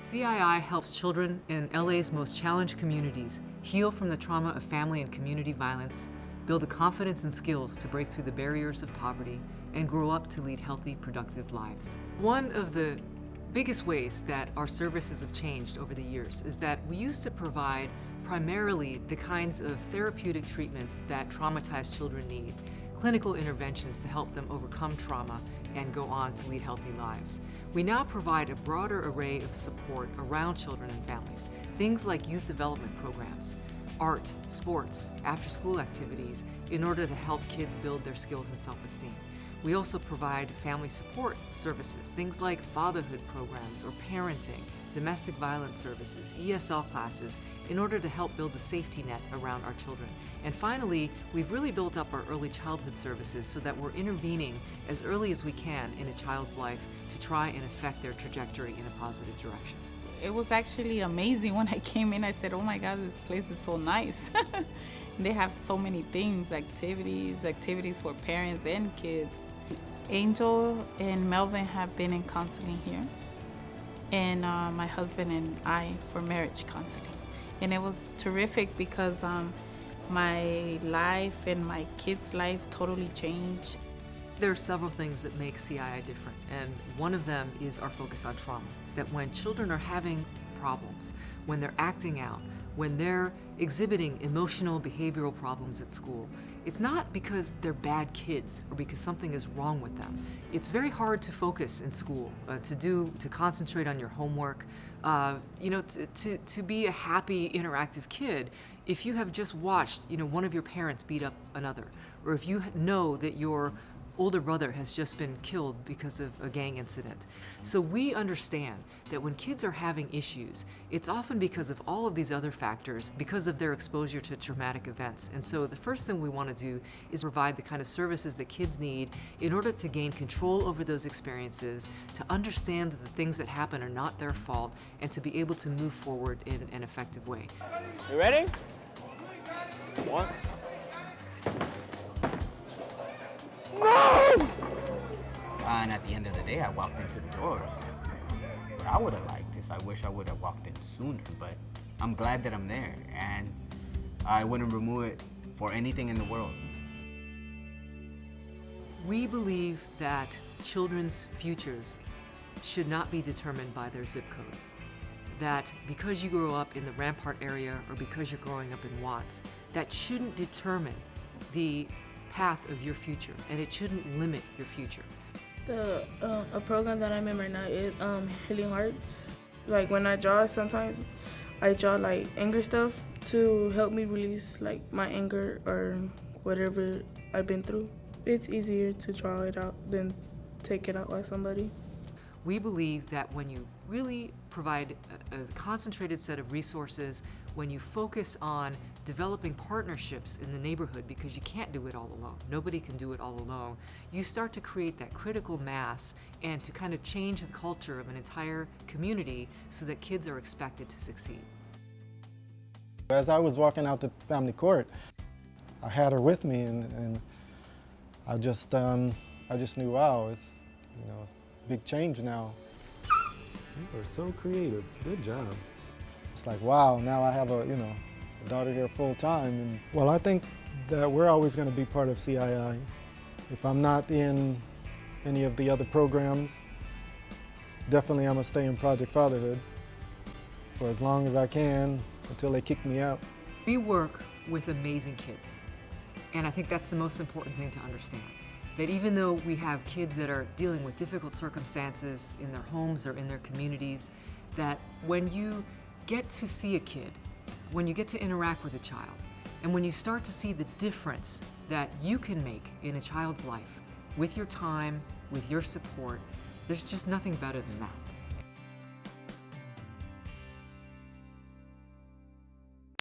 CII helps children in LA's most challenged communities heal from the trauma of family and community violence, build the confidence and skills to break through the barriers of poverty, and grow up to lead healthy, productive lives. One of the biggest ways that our services have changed over the years is that we used to provide primarily the kinds of therapeutic treatments that traumatized children need, clinical interventions to help them overcome trauma and go on to lead healthy lives. We now provide a broader array of support around children and families, things like youth development programs, art, sports, after-school activities, in order to help kids build their skills and self-esteem. We also provide family support services, things like fatherhood programs or parenting, domestic violence services, ESL classes, in order to help build the safety net around our children. And finally, we've really built up our early childhood services so that we're intervening as early as we can in a child's life to try and affect their trajectory in a positive direction. It was actually amazing when I came in. I said, oh my God, this place is so nice. They have so many things, activities for parents and kids. Angel and Melvin have been in counseling here, and my husband and I for marriage counseling. And it was terrific because my life and my kids' life totally changed. There are several things that make CII different, and one of them is our focus on trauma. That when children are having problems, when they're acting out, when they're exhibiting emotional, behavioral problems at school, it's not because they're bad kids or because something is wrong with them. It's very hard to focus in school, to concentrate on your homework, to be a happy, interactive kid if you have just watched, one of your parents beat up another, or if you know that your older brother has just been killed because of a gang incident. So we understand that when kids are having issues, it's often because of all of these other factors, because of their exposure to traumatic events. And so the first thing we want to do is provide the kind of services that kids need in order to gain control over those experiences, to understand that the things that happen are not their fault, and to be able to move forward in an effective way. You ready? One. No! And at the end of the day, I walked into the doors. What I would have liked is I wish I would have walked in sooner, but I'm glad that I'm there, and I wouldn't remove it for anything in the world. We believe that children's futures should not be determined by their zip codes. That because you grow up in the Rampart area or because you're growing up in Watts, that shouldn't determine the path of your future, and it shouldn't limit your future. A program that I'm in right now is Healing Hearts. Like when I draw, sometimes I draw like anger stuff to help me release like my anger or whatever I've been through. It's easier to draw it out than take it out on somebody. We believe that when you really provide a concentrated set of resources, when you focus on developing partnerships in the neighborhood, because you can't do it all alone, nobody can do it all alone, you start to create that critical mass and to kind of change the culture of an entire community so that kids are expected to succeed. As I was walking out to family court, I had her with me, and I just knew, wow, it's a big change now. You are so creative. Good job. It's like, wow, now I have a daughter here full time. And well, I think that we're always going to be part of CII. If I'm not in any of the other programs, definitely I'm going to stay in Project Fatherhood for as long as I can until they kick me out. We work with amazing kids, and I think that's the most important thing to understand. That even though we have kids that are dealing with difficult circumstances in their homes or in their communities, that when you get to see a kid, when you get to interact with a child, and when you start to see the difference that you can make in a child's life with your time, with your support, there's just nothing better than that.